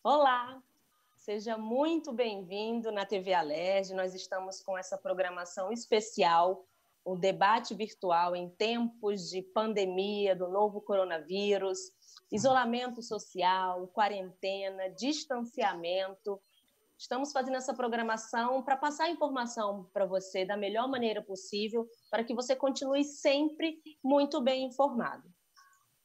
Olá, seja muito bem-vindo na TV Alerj. Nós estamos com essa programação especial, o debate virtual em tempos de pandemia do novo coronavírus, isolamento social, quarentena, distanciamento. Estamos fazendo essa programação para passar a informação para você da melhor maneira possível, para que você continue sempre muito bem informado.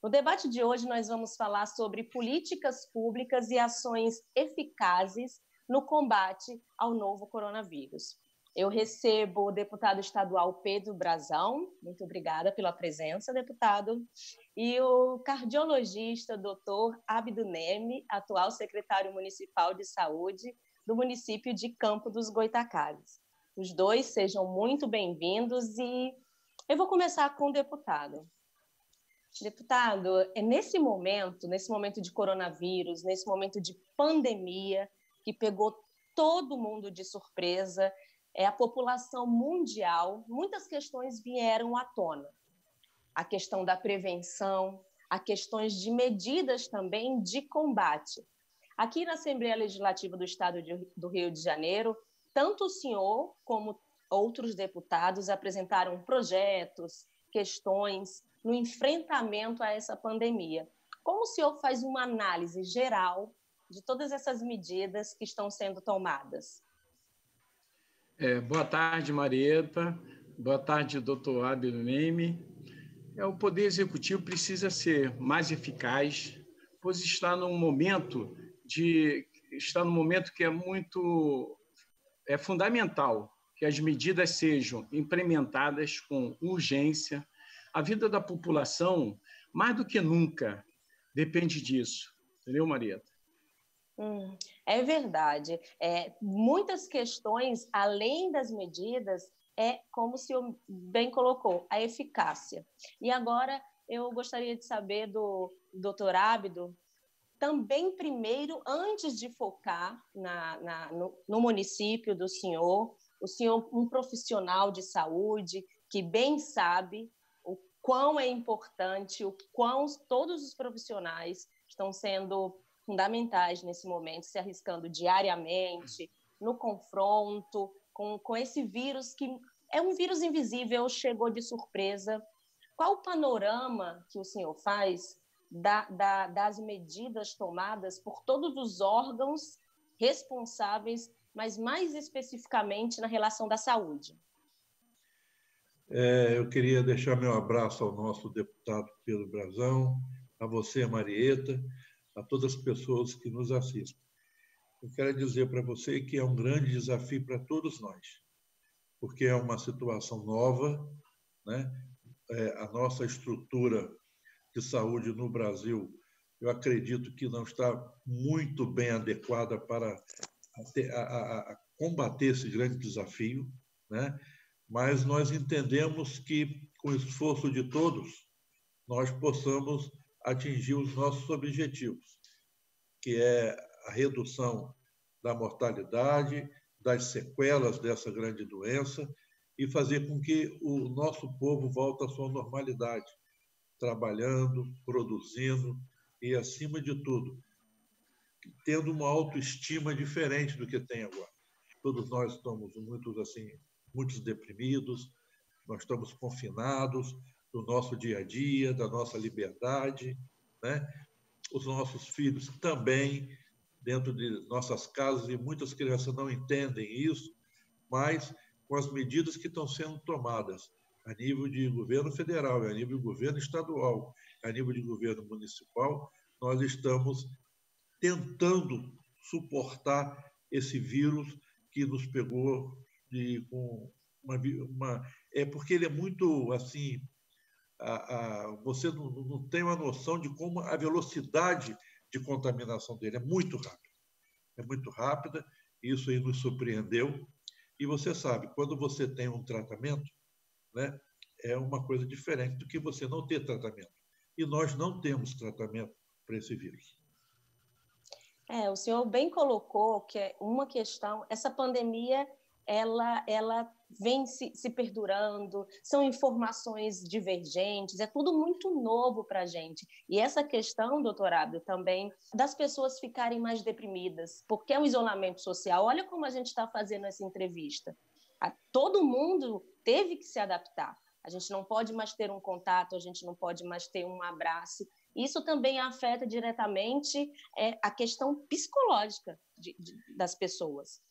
No debate de hoje, nós vamos falar sobre políticas públicas e ações eficazes no combate ao novo coronavírus. Eu recebo o deputado estadual Pedro Brazão, muito obrigada pela presença, deputado, e o cardiologista doutor Abdo Neme, atual secretário municipal de saúde do município de Campo dos Goytacazes. Os dois sejam muito bem-vindos e eu vou começar com o deputado. Deputado, nesse momento de coronavírus, nesse momento de pandemia que pegou todo mundo de surpresa, a população mundial, muitas questões vieram à tona. A questão da prevenção, a questões de medidas também de combate. Aqui na Assembleia Legislativa do Estado do Rio de Janeiro, tanto o senhor como outros deputados apresentaram projetos, questões no enfrentamento a essa pandemia. Como o senhor faz uma análise geral de todas essas medidas que estão sendo tomadas? Boa tarde, Marieta. Boa tarde, doutor Abdo Neme. O Poder Executivo precisa ser mais eficaz, pois está num momento que é fundamental que as medidas sejam implementadas com urgência. A vida da população, mais do que nunca, depende disso. Entendeu, Marieta? É verdade. Muitas questões, além das medidas, como o senhor bem colocou, a eficácia. E agora eu gostaria de saber do doutor Abdo, também primeiro, antes de focar no município do senhor, o senhor um profissional de saúde que bem sabe o quão é importante, o quão todos os profissionais estão sendo fundamentais nesse momento, se arriscando diariamente no confronto com esse vírus que é um vírus invisível, chegou de surpresa. Qual o panorama que o senhor faz das medidas tomadas por todos os órgãos responsáveis, mas mais especificamente na relação da saúde? Eu queria deixar meu abraço ao nosso deputado Pedro Brazão, a você, Marieta, a todas as pessoas que nos assistem. Eu quero dizer para você que é um grande desafio para todos nós, porque é uma situação nova, né? A nossa estrutura de saúde no Brasil, eu acredito que não está muito bem adequada para combater esse grande desafio, né? Mas nós entendemos que, com o esforço de todos, nós possamos atingir os nossos objetivos, que é a redução da mortalidade, das sequelas dessa grande doença e fazer com que o nosso povo volte à sua normalidade, trabalhando, produzindo e, acima de tudo, tendo uma autoestima diferente do que tem agora. Todos nós estamos muitos deprimidos, nós estamos confinados do nosso dia a dia, da nossa liberdade, né? Os nossos filhos também, dentro de nossas casas, e muitas crianças não entendem isso, mas com as medidas que estão sendo tomadas a nível de governo federal, a nível de governo estadual, a nível de governo municipal, nós estamos tentando suportar esse vírus que nos pegou com porque ele é muito assim, você não tem uma noção de como a velocidade de contaminação dele é muito rápida, isso aí nos surpreendeu. E você sabe, quando você tem um tratamento, né, é uma coisa diferente do que você não ter tratamento. E nós não temos tratamento para esse vírus. O senhor bem colocou que é uma questão, essa pandemia, ela vem se perdurando, são informações divergentes, é tudo muito novo para a gente. E essa questão, doutor Abdo, também das pessoas ficarem mais deprimidas, porque é um isolamento social. Olha como a gente está fazendo essa entrevista. Todo mundo teve que se adaptar. A gente não pode mais ter um contato, a gente não pode mais ter um abraço. Isso também afeta diretamente a questão psicológica das pessoas.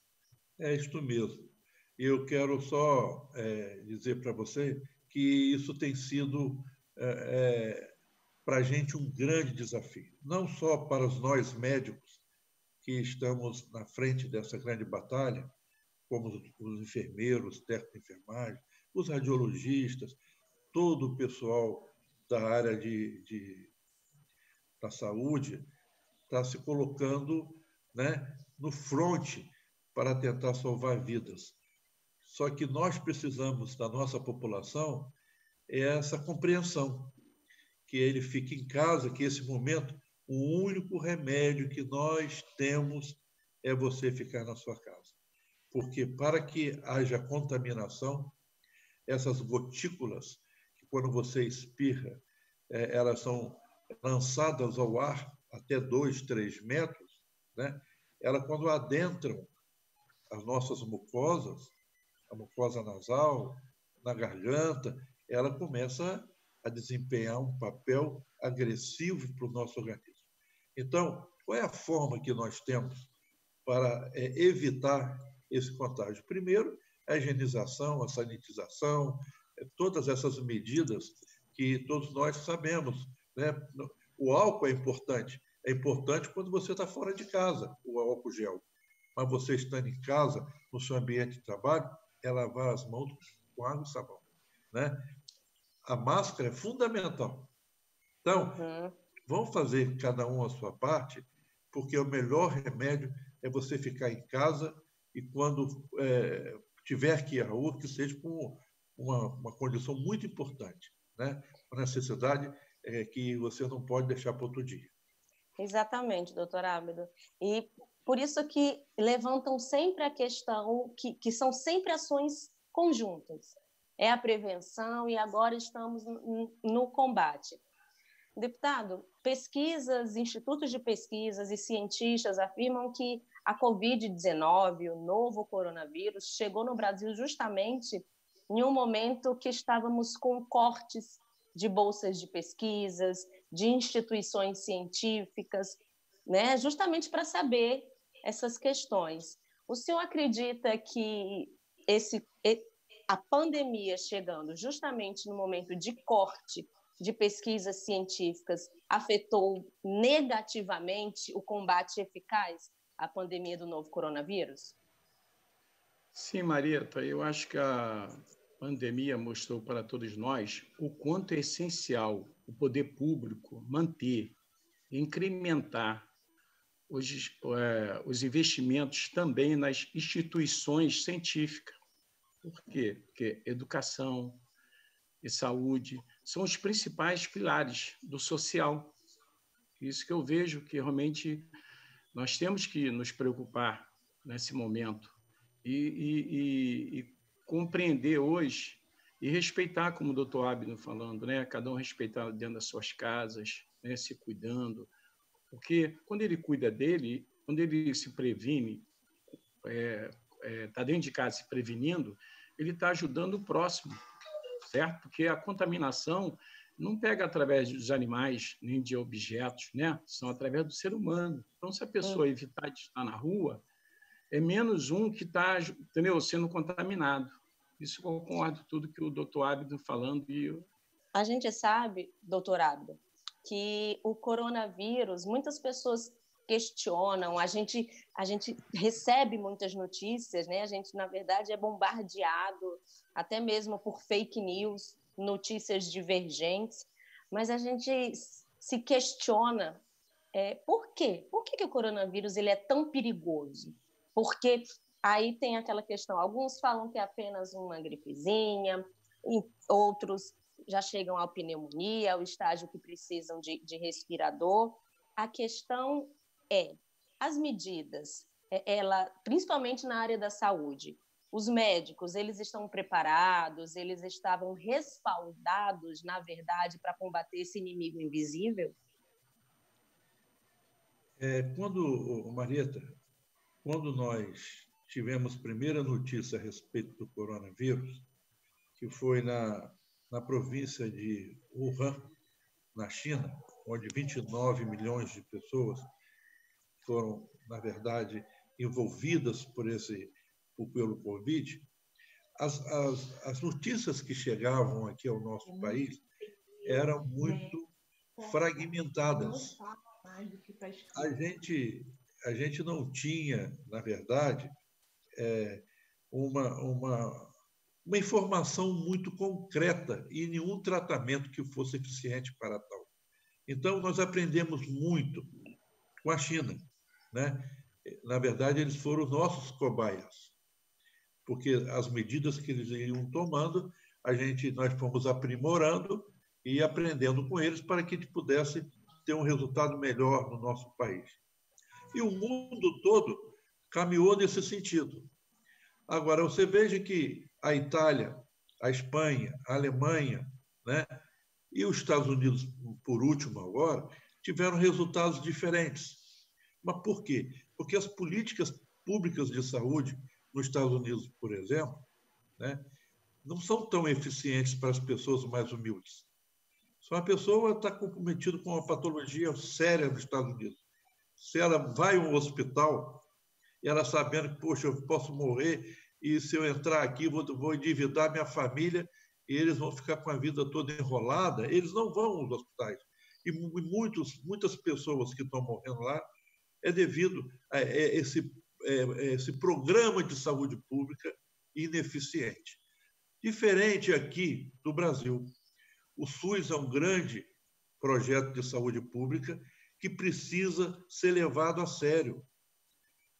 É isso mesmo. Eu quero só dizer para você que isso tem sido, para a gente, um grande desafio. Não só para nós médicos, que estamos na frente dessa grande batalha, como os enfermeiros, técnicos de enfermagem, os radiologistas, todo o pessoal da área da saúde está se colocando, né, no fronte para tentar salvar vidas. Só que nós precisamos, da nossa população, essa compreensão, que ele fique em casa, que esse momento, o único remédio que nós temos é você ficar na sua casa. Porque para que haja contaminação, essas gotículas, que quando você espirra, elas são lançadas ao ar até 2, 3 metros, né? Elas, quando adentram as nossas mucosas, a mucosa nasal, na garganta, ela começa a desempenhar um papel agressivo para o nosso organismo. Então, qual é a forma que nós temos para evitar esse contágio? Primeiro, a higienização, a sanitização, todas essas medidas que todos nós sabemos, né? O álcool é importante quando você está fora de casa, o álcool gel. Mas você estando em casa, no seu ambiente de trabalho, é lavar as mãos com água e sabão, né? A máscara é fundamental. Então, vamos fazer cada um a sua parte, porque o melhor remédio é você ficar em casa e quando tiver que ir à rua, que seja com uma condição muito importante, né? Uma necessidade que você não pode deixar para outro dia. Exatamente, doutor Abdo. E por isso que levantam sempre a questão que são sempre ações conjuntas. É a prevenção e agora estamos no combate. Deputado, pesquisas, institutos de pesquisas e cientistas afirmam que a Covid-19, o novo coronavírus, chegou no Brasil justamente em um momento que estávamos com cortes de bolsas de pesquisas, de instituições científicas, né? Justamente para saber essas questões. O senhor acredita que a pandemia chegando justamente no momento de corte de pesquisas científicas afetou negativamente o combate eficaz à pandemia do novo coronavírus? Sim, Marieta, eu acho que a pandemia mostrou para todos nós o quanto é essencial o poder público manter, incrementar os investimentos também nas instituições científicas. Por quê? Porque educação e saúde são os principais pilares do social. Isso que eu vejo que realmente nós temos que nos preocupar nesse momento e compreender hoje e respeitar, como o doutor Abdo falando, né? Cada um respeitar dentro das suas casas, né? Se cuidando, porque quando ele cuida dele, quando ele se previne, está dentro de casa se prevenindo, ele está ajudando o próximo, certo? Porque a contaminação não pega através dos animais nem de objetos, né? São através do ser humano. Então, se a pessoa evitar de estar na rua, é menos um que está, entendeu, sendo contaminado. Isso eu concordo tudo que o doutor Abdo falando. A gente sabe, doutor Abdo, que o coronavírus, muitas pessoas questionam, a gente recebe muitas notícias, né? A gente, na verdade, é bombardeado até mesmo por fake news, notícias divergentes, mas a gente se questiona por quê? Por que o coronavírus ele é tão perigoso? Porque aí tem aquela questão, alguns falam que é apenas uma gripezinha, outros já chegam à pneumonia, ao estágio que precisam de respirador. A questão as medidas, principalmente na área da saúde, Os médicos, eles estão preparados, eles estavam respaldados, na verdade, para combater esse inimigo invisível? Marieta, quando nós tivemos primeira notícia a respeito do coronavírus, que foi na província de Wuhan, na China, onde 29 milhões de pessoas foram, na verdade, envolvidas pelo Covid, as notícias que chegavam aqui ao nosso país eram muito fragmentadas. A gente não tinha, na verdade, uma informação muito concreta e nenhum tratamento que fosse eficiente para tal. Então, nós aprendemos muito com a China, né? Na verdade, eles foram nossos cobaias, porque as medidas que eles iam tomando, nós fomos aprimorando e aprendendo com eles para que a gente pudesse ter um resultado melhor no nosso país. E o mundo todo caminhou nesse sentido. Agora, você veja que a Itália, a Espanha, a Alemanha, né, e os Estados Unidos, por último agora, tiveram resultados diferentes. Mas por quê? Porque as políticas públicas de saúde nos Estados Unidos, por exemplo, né, não são tão eficientes para as pessoas mais humildes. Se uma pessoa está comprometida com uma patologia séria nos Estados Unidos, se ela vai a um hospital, ela sabendo que, poxa, eu posso morrer e se eu entrar aqui vou endividar minha família e eles vão ficar com a vida toda enrolada, eles não vão aos hospitais. E muitas pessoas que estão morrendo lá é devido a esse programa de saúde pública ineficiente. Diferente aqui do Brasil. O SUS é um grande projeto de saúde pública que precisa ser levado a sério.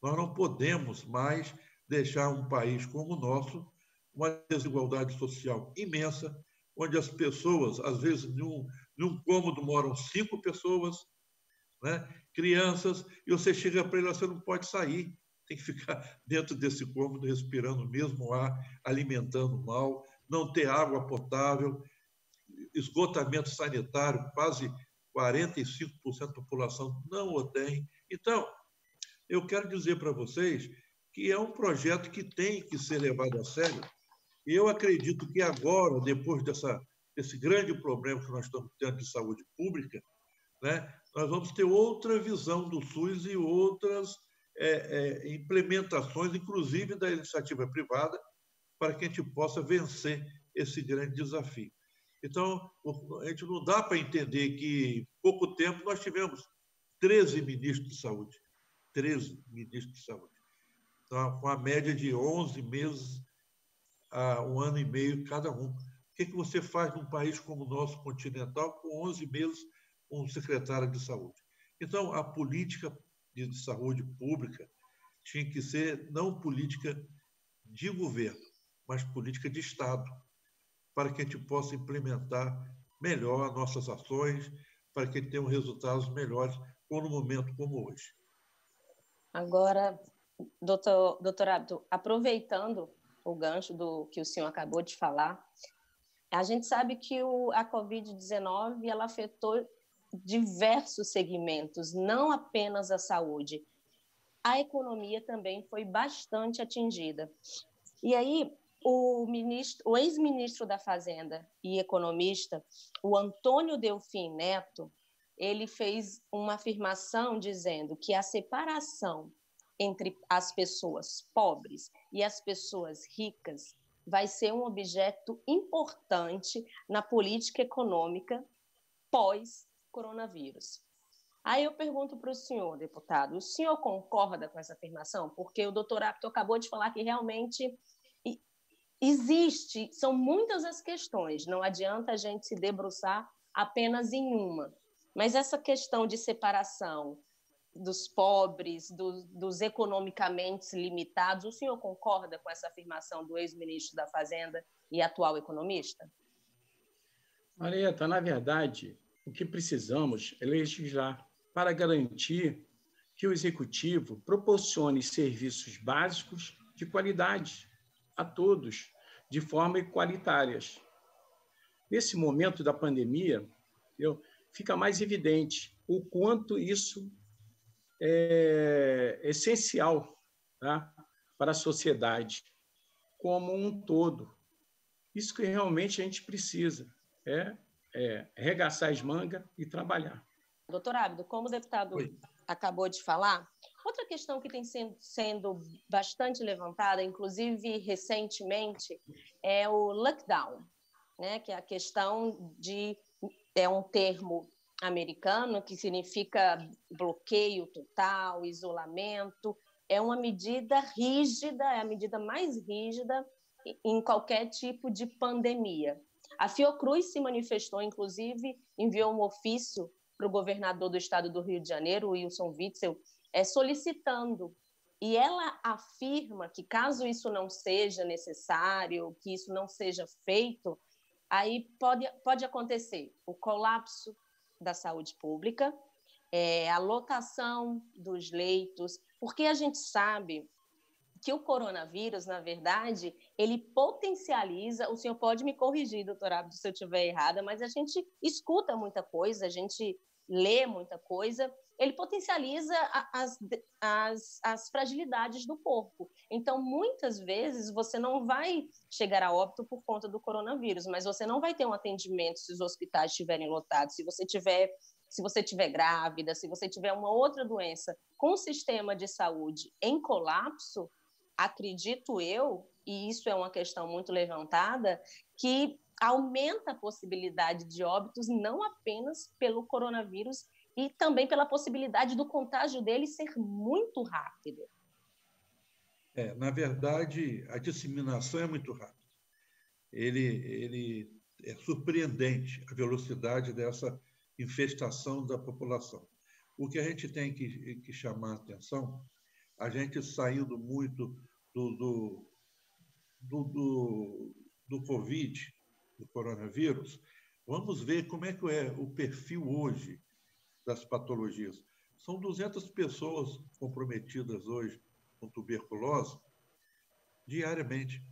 Nós não podemos mais deixar um país como o nosso, uma desigualdade social imensa, onde as pessoas, às vezes, num cômodo moram 5 pessoas, né? Crianças, e você chega para ele, você não pode sair, tem que ficar dentro desse cômodo, respirando o mesmo ar, alimentando mal, não ter água potável, esgotamento sanitário, quase 45% da população não o tem. Então, eu quero dizer para vocês que é um projeto que tem que ser levado a sério. E eu acredito que agora, depois desse grande problema que nós estamos tendo de saúde pública, né, nós vamos ter outra visão do SUS e outras implementações, inclusive da iniciativa privada, para que a gente possa vencer esse grande desafio. Então, a gente não dá para entender que, em pouco tempo, nós tivemos 13 ministros de saúde. 13 ministros de saúde. Então, com a média de 11 meses a 1 ano e meio cada um. O que você faz num país como o nosso, continental, com 11 meses um secretário de saúde? Então, a política de saúde pública tinha que ser não política de governo, mas política de Estado, para que a gente possa implementar melhor nossas ações, para que tenham resultados melhores num momento como hoje. Agora, doutor Abdo, aproveitando o gancho do que o senhor acabou de falar, a gente sabe que a Covid-19 ela afetou diversos segmentos, não apenas a saúde. A economia também foi bastante atingida. E aí, o ex-ministro da Fazenda e economista, o Antônio Delfim Neto, ele fez uma afirmação dizendo que a separação entre as pessoas pobres e as pessoas ricas vai ser um objeto importante na política econômica pós-coronavírus. Aí eu pergunto para o senhor, deputado, o senhor concorda com essa afirmação? Porque o doutor Abdo acabou de falar que realmente são muitas as questões, não adianta a gente se debruçar apenas em uma. Mas essa questão de separação dos pobres, dos economicamente limitados, o senhor concorda com essa afirmação do ex-ministro da Fazenda e atual economista? Marieta, na verdade, o que precisamos é legislar para garantir que o Executivo proporcione serviços básicos de qualidade a todos de forma igualitária. Nesse momento da pandemia, fica mais evidente o quanto isso é essencial, tá, para a sociedade como um todo. Isso que realmente a gente precisa é arregaçar as mangas e trabalhar. Doutor Ábido, como o deputado acabou de falar, outra questão que tem sendo bastante levantada, inclusive recentemente, é o lockdown, né? Que é a questão de... É um termo americano que significa bloqueio total, isolamento. É uma medida rígida, é a medida mais rígida em qualquer tipo de pandemia. A Fiocruz se manifestou, inclusive, enviou um ofício para o governador do estado do Rio de Janeiro, Wilson Witzel, solicitando. E ela afirma que, caso isso não seja necessário, que isso não seja feito, aí pode acontecer o colapso da saúde pública, a lotação dos leitos, porque a gente sabe que o coronavírus, na verdade, ele potencializa, o senhor pode me corrigir, doutor Ábido, se eu estiver errada, mas a gente escuta muita coisa, a gente lê muita coisa, ele potencializa as fragilidades do corpo. Então, muitas vezes, você não vai chegar a óbito por conta do coronavírus, mas você não vai ter um atendimento se os hospitais estiverem lotados, se você estiver grávida, se você tiver uma outra doença com o sistema de saúde em colapso, acredito eu, e isso é uma questão muito levantada, que aumenta a possibilidade de óbitos não apenas pelo coronavírus e também pela possibilidade do contágio dele ser muito rápido. Na verdade, a disseminação é muito rápida. Ele é surpreendente a velocidade dessa infestação da população. O que a gente tem que chamar a atenção, a gente saindo muito do Covid, do coronavírus, vamos ver como é que é o perfil hoje das patologias. São 200 pessoas comprometidas hoje com tuberculose diariamente.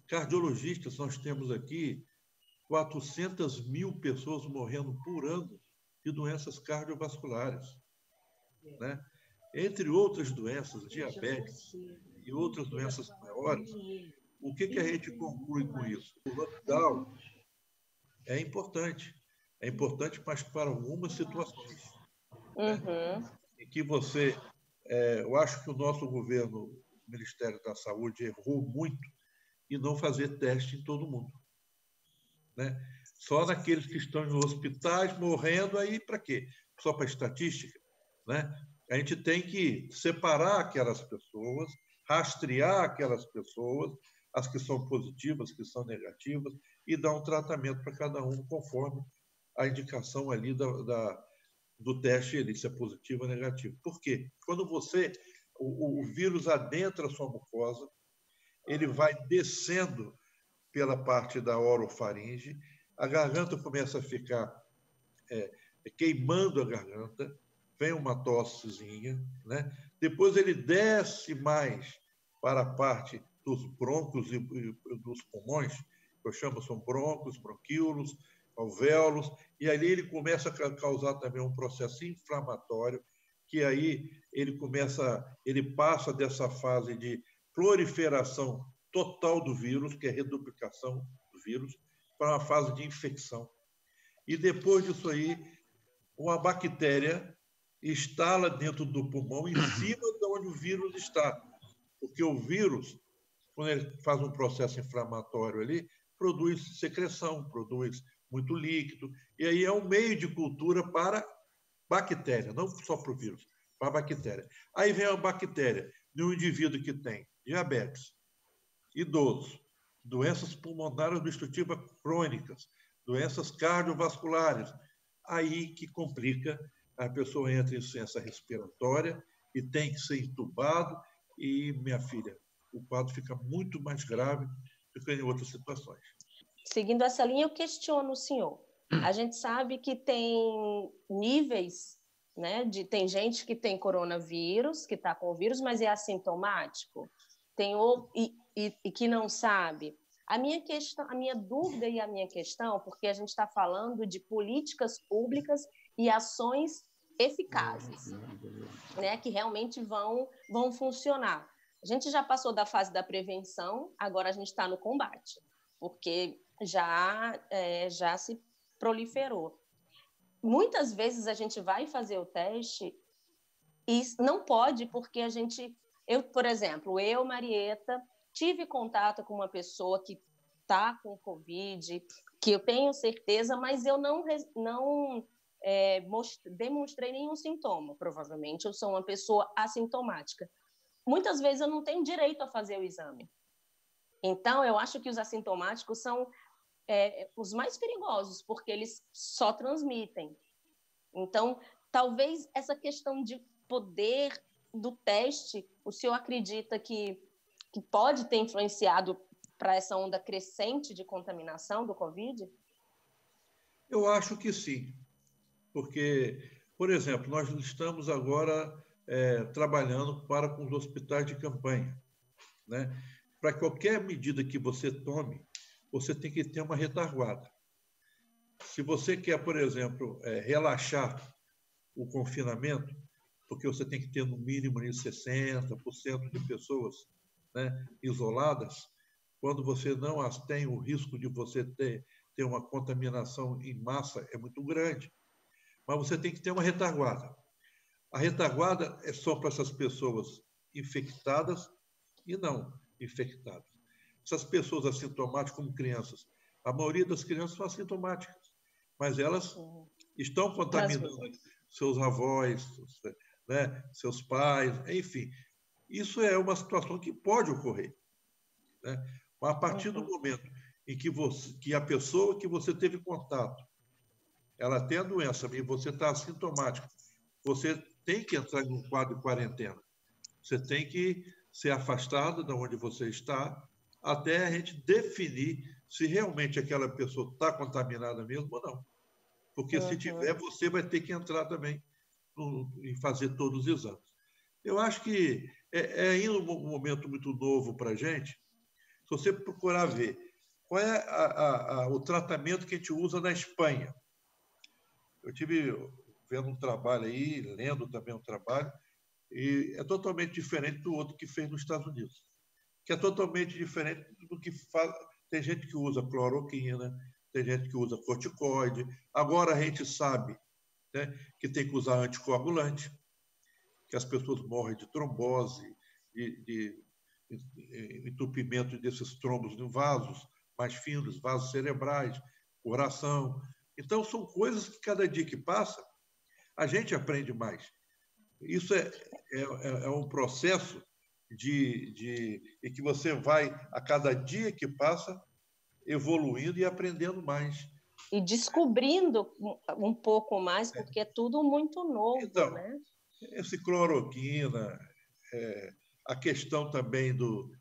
Cardiologistas, nós temos aqui 400 mil pessoas morrendo por ano de doenças cardiovasculares, né? Entre outras doenças, diabetes e outras doenças maiores. O que a gente conclui com isso? O lockdown é importante, mas para algumas situações. Né? Em que você... eu acho que o nosso governo, o Ministério da Saúde, errou muito em não fazer teste em todo mundo. Né? Só naqueles que estão em hospitais morrendo, aí para quê? Só para estatística? Né? A gente tem que separar aquelas pessoas, rastrear aquelas pessoas, as que são positivas, as que são negativas, e dar um tratamento para cada um conforme a indicação ali do teste, ali, se é positivo ou negativo. Por quê? Quando o vírus adentra a sua mucosa, ele vai descendo pela parte da orofaringe, a garganta começa a ficar queimando a garganta, vem uma tossezinha, né? Depois ele desce mais para a parte dos brônquios e dos pulmões, que eu chamo são brônquios, bronquíolos, alvéolos, e ali ele começa a causar também um processo inflamatório, que aí ele passa dessa fase de proliferação total do vírus, que é reduplicação do vírus, para uma fase de infecção. E depois disso aí, uma bactéria instala dentro do pulmão, em cima de onde o vírus está. Porque o vírus, quando ele faz um processo inflamatório ali, produz secreção, produz muito líquido, e aí é um meio de cultura para bactéria, não só para o vírus, para a bactéria. Aí vem a bactéria de um indivíduo que tem diabetes, idoso, doenças pulmonares obstrutivas crônicas, doenças cardiovasculares, aí que complica, a pessoa entra em insuficiência respiratória e tem que ser entubado e, minha filha, o quadro fica muito mais grave do que em outras situações. Seguindo essa linha, eu questiono o senhor. A gente sabe que tem níveis, né? Tem gente que tem coronavírus, que está com o vírus, mas é assintomático. e que não sabe. A minha dúvida e a minha questão, porque a gente está falando de políticas públicas e ações eficazes, né, que realmente vão funcionar. A gente já passou da fase da prevenção, agora a gente está no combate, porque já se proliferou. Muitas vezes a gente vai fazer o teste e não pode, porque por exemplo, Marieta, tive contato com uma pessoa que está com Covid, que eu tenho certeza, mas eu não demonstrei nenhum sintoma. Provavelmente eu sou uma pessoa assintomática. Muitas vezes eu não tenho direito a fazer o exame. Então, eu acho que os assintomáticos são os mais perigosos, porque eles só transmitem. Então, talvez essa questão de poder do teste, o senhor acredita que pode ter influenciado para essa onda crescente de contaminação do Covid? Eu acho que sim, porque, por exemplo, nós estamos agora trabalhando com os hospitais de campanha, né? Para qualquer medida que você tome, você tem que ter uma retaguarda. Se você quer, por exemplo, relaxar o confinamento, porque você tem que ter no mínimo 60% de pessoas, né, isoladas, quando você não as tem, o risco de você ter uma contaminação em massa é muito grande. Mas você tem que ter uma retaguarda. A retaguarda é só para essas pessoas infectadas e não infectadas. Essas pessoas assintomáticas, como crianças, a maioria das crianças são assintomáticas, mas elas estão contaminando seus avós, né, seus pais, enfim. Isso é uma situação que pode ocorrer, né? Mas a partir do momento em que a pessoa que você teve contato, ela tem a doença e você está assintomático, você tem que entrar em um quadro de quarentena. Você tem que ser afastado de onde você está até a gente definir se realmente aquela pessoa está contaminada mesmo ou não. Porque se tiver, você vai ter que entrar também e fazer todos os exames. Eu acho que ainda um momento muito novo para a gente. Se você procurar ver qual é o tratamento que a gente usa na Espanha. Eu tive vendo um trabalho aí, lendo também um trabalho, e é totalmente diferente do outro que fez nos Estados Unidos, que é totalmente diferente do que faz. Tem gente que usa cloroquina, tem gente que usa corticoide. Agora a gente sabe, né, que tem que usar anticoagulante, que as pessoas morrem de trombose, de entupimento desses trombos em vasos mais finos, vasos cerebrais, coração. Então, são coisas que cada dia que passa, a gente aprende mais. Isso é um processo em que você vai, a cada dia que passa, evoluindo e aprendendo mais. E descobrindo um pouco mais, porque é tudo muito novo, então, né? Esse cloroquina, a questão também do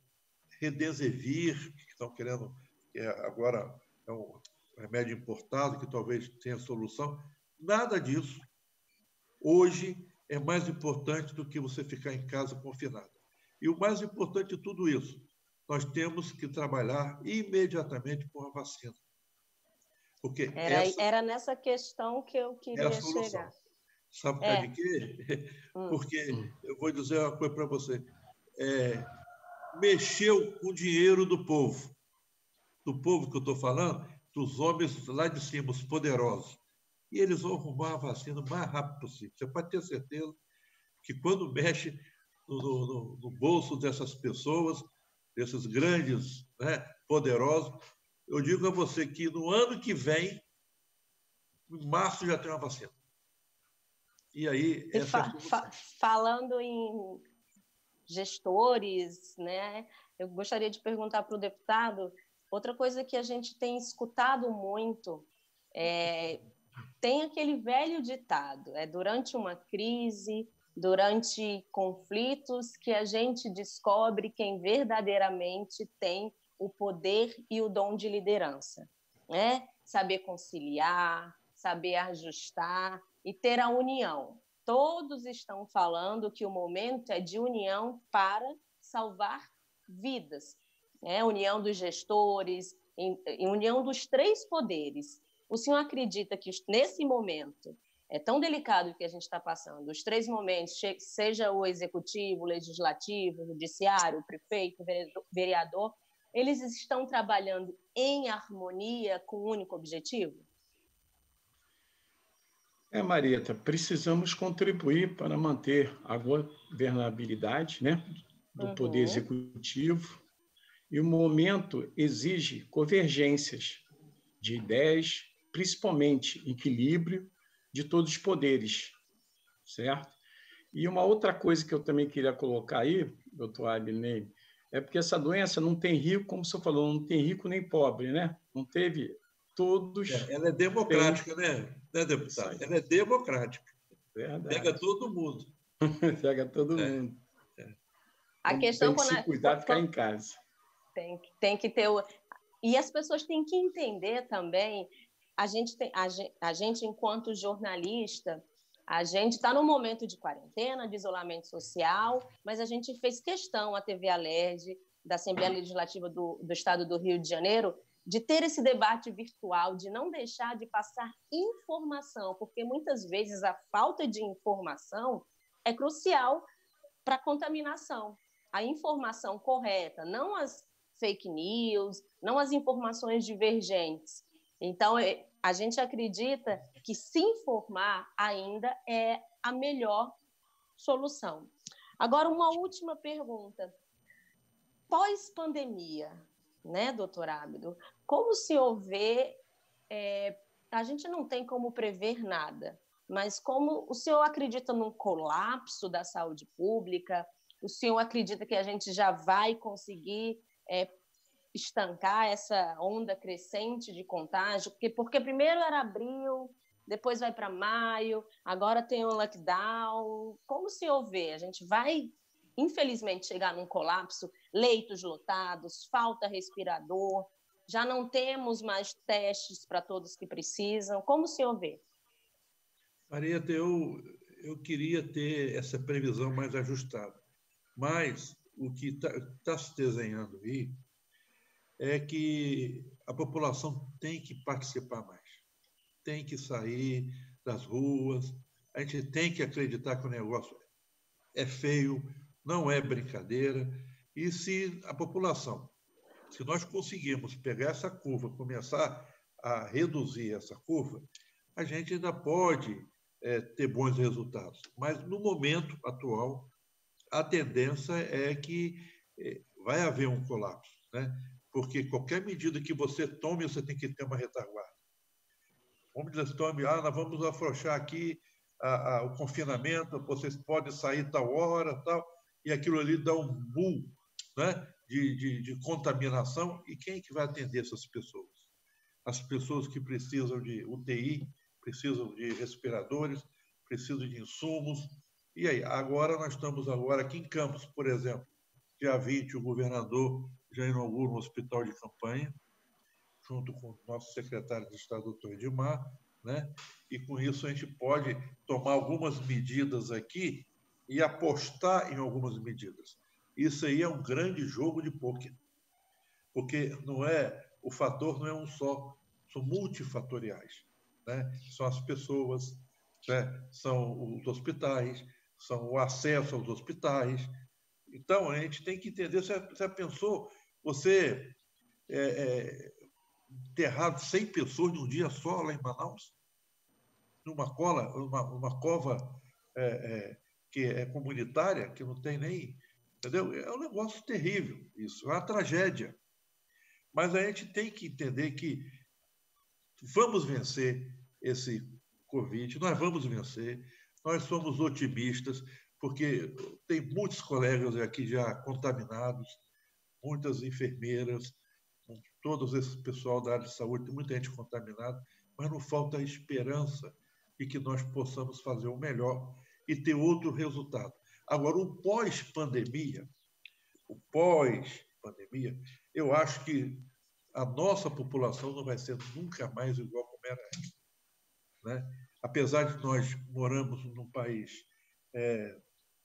Remdesivir, que estão querendo, que agora é um remédio importado, que talvez tenha solução. Nada disso. Hoje é mais importante do que você ficar em casa confinado. E o mais importante de tudo isso, nós temos que trabalhar imediatamente por uma vacina. Porque era nessa questão que eu queria chegar. Sabe por causa de quê? Porque eu vou dizer uma coisa para você. Mexeu com o dinheiro do povo. Do povo que eu estou falando, dos homens lá de cima, os poderosos. E eles vão arrumar a vacina o mais rápido possível. Você pode ter certeza que quando mexe no bolso dessas pessoas, desses grandes, né, poderosos, eu digo a você que no ano que vem, em março, já tem uma vacina. E aí... falando em gestores, né, eu gostaria de perguntar para o deputado, outra coisa que a gente tem escutado muito tem aquele velho ditado, durante uma crise, durante conflitos, que a gente descobre quem verdadeiramente tem o poder e o dom de liderança, né? Saber conciliar, saber ajustar e ter a união. Todos estão falando que o momento é de união para salvar vidas, né? União dos gestores, em união dos três poderes. O senhor acredita que, nesse momento tão delicado que a gente está passando, os três momentos, seja o executivo, o legislativo, o judiciário, o prefeito, o vereador, eles estão trabalhando em harmonia com o único objetivo? Marieta, precisamos contribuir para manter a governabilidade, né, do Poder Executivo, e o momento exige convergências de ideias, principalmente equilíbrio de todos os poderes, certo? E uma outra coisa que eu também queria colocar aí, doutor Abner, é porque essa doença não tem rico, como o senhor falou, não tem rico nem pobre, né? Não teve todos... Ela é democrática, né, deputado? Ela é democrática. Verdade. Pega todo mundo. Pega todo mundo. A questão tem que se cuidar, ficar em casa. Tem que ter... E as pessoas têm que entender também, a gente enquanto jornalista, a gente está num momento de quarentena, de isolamento social, mas a gente fez questão, a TV Alerj, da Assembleia Legislativa do Estado do Rio de Janeiro, de ter esse debate virtual, de não deixar de passar informação, porque muitas vezes a falta de informação é crucial para a contaminação. A informação correta, não as fake news, não as informações divergentes. Então, a gente acredita que se informar ainda é a melhor solução. Agora, uma última pergunta. Pós-pandemia, né, doutor Abdo, como o senhor vê, a gente não tem como prever nada, mas como o senhor acredita num colapso da saúde pública? O senhor acredita que a gente já vai conseguir estancar essa onda crescente de contágio? Porque primeiro era abril, depois vai para maio, agora tem o lockdown. Como o senhor vê? A gente vai, infelizmente, chegar num colapso, leitos lotados, falta respirador, já não temos mais testes para todos que precisam. Como o senhor vê? Marieta, eu queria ter essa previsão mais ajustada, mas o que está se desenhando aí é que a população tem que participar mais, tem que sair das ruas, a gente tem que acreditar que o negócio é feio, não é brincadeira, e se a população, se nós conseguirmos pegar essa curva, começar a reduzir essa curva, a gente ainda pode ter bons resultados. Mas, no momento atual, a tendência é que vai haver um colapso, né? Porque qualquer medida que você tome, você tem que ter uma retaguarda. Vamos dizer, nós vamos afrouxar aqui o confinamento, vocês podem sair tal hora, tal, e aquilo ali dá um boom, né, de contaminação. E quem é que vai atender essas pessoas? As pessoas que precisam de UTI, precisam de respiradores, precisam de insumos. E aí, nós estamos aqui em Campos, por exemplo, dia 20, o governador já inaugura um hospital de campanha, junto com o nosso secretário de Estado, doutor Edmar, né? E com isso a gente pode tomar algumas medidas aqui e apostar em algumas medidas. Isso aí é um grande jogo de pôquer, porque o fator não é um só, são multifatoriais, né? São as pessoas, né? São os hospitais, são o acesso aos hospitais. Então, a gente tem que entender, você pensou, você enterrado 100 pessoas num dia só lá em Manaus, numa cova que é comunitária, que não tem nem... Entendeu? É um negócio terrível isso, é uma tragédia. Mas a gente tem que entender que vamos vencer esse Covid, nós vamos vencer, nós somos otimistas, porque tem muitos colegas aqui já contaminados, muitas enfermeiras, todo esse pessoal da área de saúde, tem muita gente contaminada, mas não falta a esperança de que nós possamos fazer o melhor e ter outro resultado. Agora, o pós-pandemia, eu acho que a nossa população não vai ser nunca mais igual como era antes, né? Apesar de nós moramos num país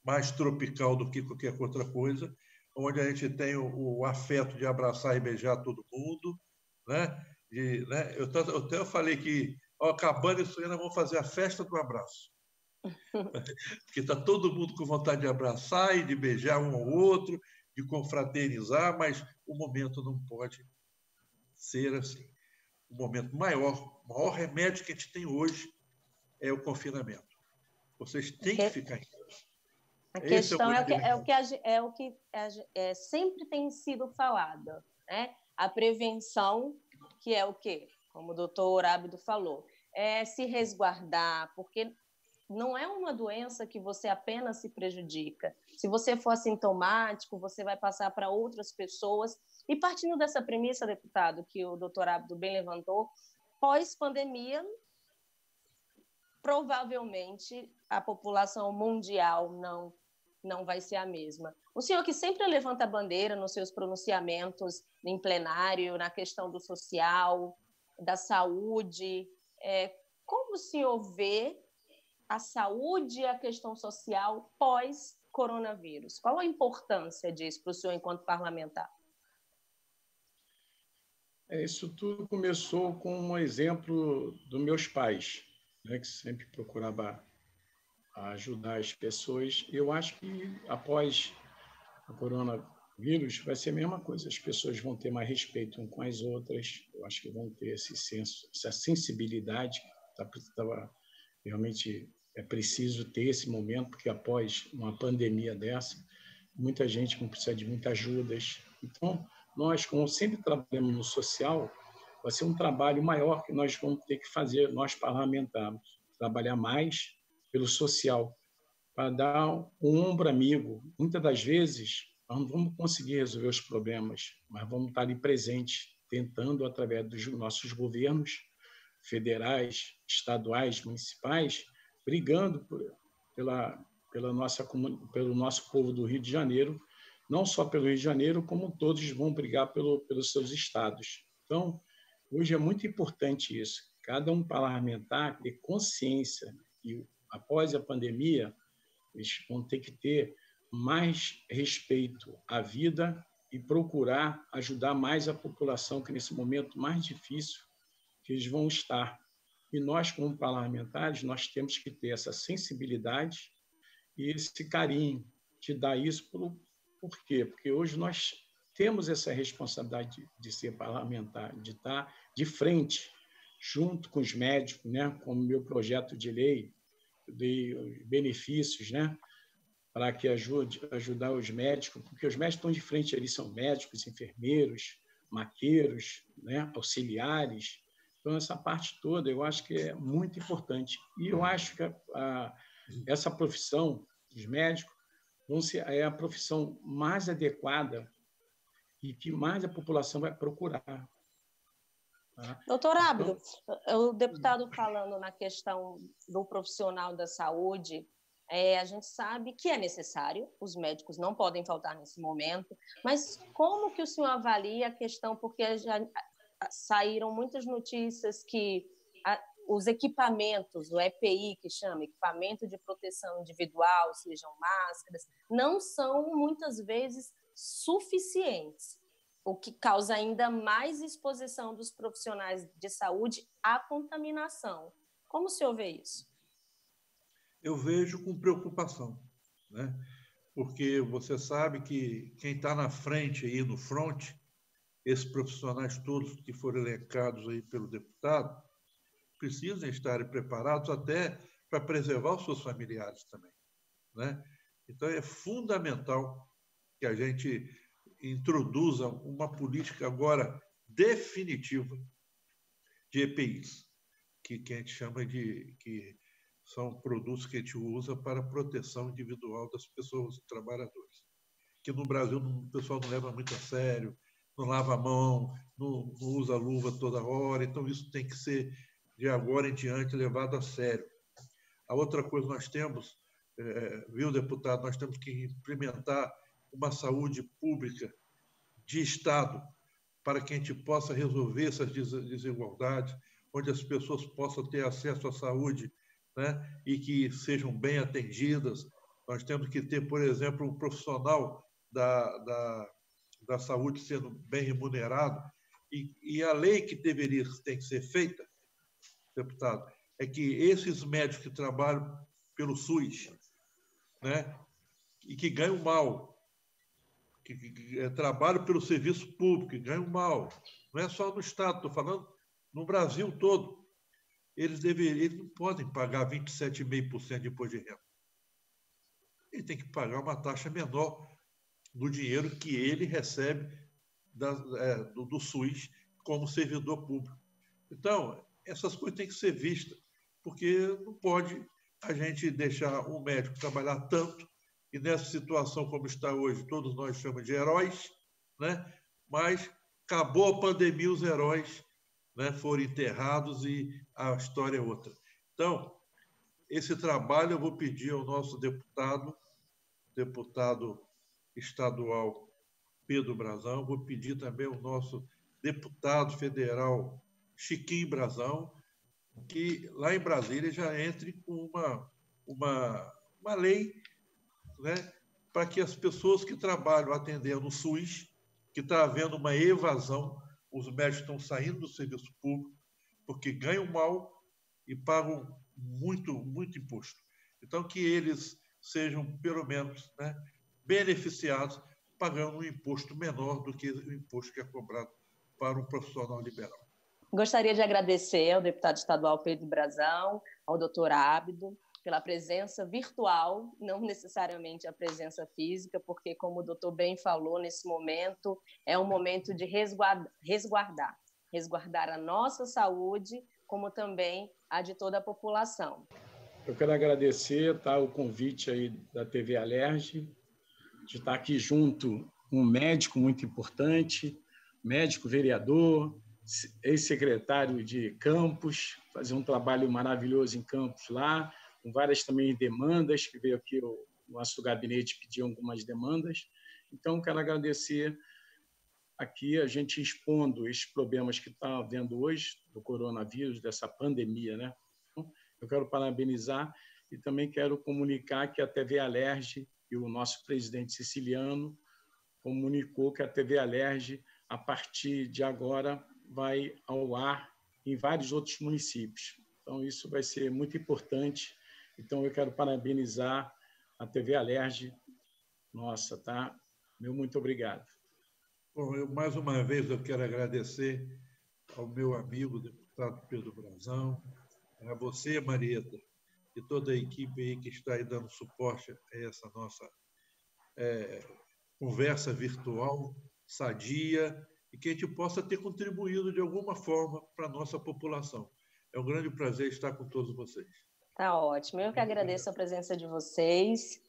mais tropical do que qualquer outra coisa, onde a gente tem o afeto de abraçar e beijar todo mundo, né? Eu até falei que, acabando isso aí, nós vamos fazer a festa do abraço. Porque está todo mundo com vontade de abraçar e de beijar um ao outro, de confraternizar, mas o momento não pode ser assim. O momento o maior remédio que a gente tem hoje é o confinamento. Vocês têm que ficar em casa. A questão é o que sempre tem sido falado, né? A prevenção, que é o quê? Como o doutor Ábido falou, é se resguardar, porque não é uma doença que você apenas se prejudica. Se você for assintomático, você vai passar para outras pessoas. E partindo dessa premissa, deputado, que o doutor Ábido bem levantou, pós-pandemia, provavelmente a população mundial não vai ser a mesma. O senhor que sempre levanta a bandeira nos seus pronunciamentos em plenário, na questão do social, da saúde, como o senhor vê a saúde e a questão social pós-coronavírus? Qual a importância disso para o senhor enquanto parlamentar? Isso tudo começou com um exemplo dos meus pais, né, que sempre procurava ajudar as pessoas. Eu acho que após o coronavírus vai ser a mesma coisa. As pessoas vão ter mais respeito umas com as outras. Eu acho que vão ter esse senso, essa sensibilidade. Realmente é preciso ter esse momento, porque após uma pandemia dessa, muita gente não precisa de muitas ajudas. Então, nós, como sempre trabalhamos no social, vai ser um trabalho maior que nós vamos ter que fazer, nós parlamentares, trabalhar mais pelo social, para dar um ombro amigo. Muitas das vezes, nós não vamos conseguir resolver os problemas, mas vamos estar ali presentes, tentando, através dos nossos governos federais, estaduais, municipais, brigando pelo nosso povo do Rio de Janeiro, não só pelo Rio de Janeiro, como todos vão brigar pelos seus estados. Então, hoje é muito importante isso. Cada um parlamentar ter consciência que, após a pandemia, eles vão ter que ter mais respeito à vida e procurar ajudar mais a população, que nesse momento mais difícil que eles vão estar. E nós, como parlamentares, nós temos que ter essa sensibilidade e esse carinho de dar isso. Por quê? Porque hoje nós temos essa responsabilidade de ser parlamentar, de estar de frente, junto com os médicos, né? Como meu projeto de lei de benefícios, né? Para que ajudar os médicos, porque os médicos estão de frente ali, são médicos, enfermeiros, maqueiros, né? Auxiliares. Então, essa parte toda eu acho que é muito importante. E eu acho que essa profissão dos médicos é a profissão mais adequada e que mais a população vai procurar. Tá? Doutor Ábido, o deputado falando na questão do profissional da saúde, a gente sabe que é necessário, os médicos não podem faltar nesse momento, mas como que o senhor avalia a questão, porque já saíram muitas notícias que os equipamentos, o EPI, que chama, equipamento de proteção individual, sejam máscaras, não são, muitas vezes, suficientes, o que causa ainda mais exposição dos profissionais de saúde à contaminação. Como o senhor vê isso? Eu vejo com preocupação, né? Porque você sabe que quem está na frente, aí no front, esses profissionais todos que foram elencados aí pelo deputado, precisam estar preparados até para preservar os seus familiares também, né? Então, é fundamental que a gente introduza uma política agora definitiva de EPIs, que a gente chama que são produtos que a gente usa para proteção individual das pessoas, dos trabalhadores. Que no Brasil o pessoal não leva muito a sério, não lava a mão, não usa luva toda hora, então isso tem que ser, de agora em diante, levado a sério. A outra coisa nós temos, viu, deputado, nós temos que implementar uma saúde pública de Estado para que a gente possa resolver essas desigualdades, onde as pessoas possam ter acesso à saúde, né, e que sejam bem atendidas. Nós temos que ter, por exemplo, um profissional da saúde sendo bem remunerado, e a lei que tem que ser feita, deputado, é que esses médicos que trabalham pelo SUS, né, e que ganham mal, que trabalham pelo serviço público, que ganham mal, não é só no Estado, estou falando no Brasil todo, eles não podem pagar 27,5% de imposto de renda. Ele tem que pagar uma taxa menor do dinheiro que ele recebe do SUS como servidor público. Então, essas coisas têm que ser vistas, porque não pode a gente deixar um médico trabalhar tanto, e nessa situação como está hoje, todos nós chamamos de heróis, né? Mas acabou a pandemia, os heróis, né, foram enterrados e a história é outra. Então, esse trabalho eu vou pedir ao nosso deputado estadual Pedro Brazão, vou pedir também ao nosso deputado federal Chiquinho Brazão, que lá em Brasília já entre com uma lei, né, para que as pessoas que trabalham atendendo o SUS, que está havendo uma evasão, os médicos estão saindo do serviço público porque ganham mal e pagam muito, muito imposto. Então, que eles sejam, pelo menos, né, beneficiados, pagando um imposto menor do que o imposto que é cobrado para um profissional liberal. Gostaria de agradecer ao deputado estadual Pedro Brazão, ao doutor Ábido, pela presença virtual, não necessariamente a presença física, porque, como o doutor bem falou, nesse momento é um momento de resguardar a nossa saúde, como também a de toda a população. Eu quero agradecer o convite aí da TV Alerj, de estar aqui junto um médico muito importante, médico vereador, ex-secretário de Campos, fazer um trabalho maravilhoso em Campos lá, com várias também demandas, que veio aqui o nosso gabinete pedir algumas demandas. Então, quero agradecer aqui a gente expondo esses problemas que está havendo hoje, do coronavírus, dessa pandemia, né? Eu quero parabenizar e também quero comunicar que a TV Alerj e o nosso presidente siciliano comunicou que a TV Alerj, a partir de agora, vai ao ar em vários outros municípios. Então, isso vai ser muito importante. Então, eu quero parabenizar a TV Alerj. Nossa, tá? Meu muito obrigado. Bom, mais uma vez eu quero agradecer ao meu amigo, deputado Pedro Brazão, a você, Marieta, e toda a equipe aí que está aí dando suporte a essa nossa conversa virtual, sadia, e que a gente possa ter contribuído de alguma forma para a nossa população. É um grande prazer estar com todos vocês. Tá ótimo. Eu que agradeço a presença de vocês.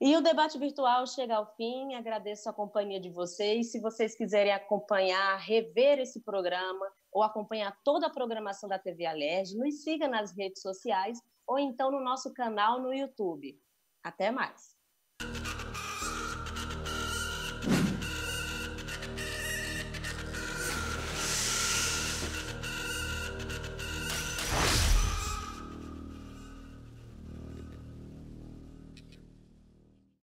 E o debate virtual chega ao fim. Agradeço a companhia de vocês. Se vocês quiserem acompanhar, rever esse programa ou acompanhar toda a programação da TV Alerj, nos siga nas redes sociais ou então no nosso canal no YouTube. Até mais!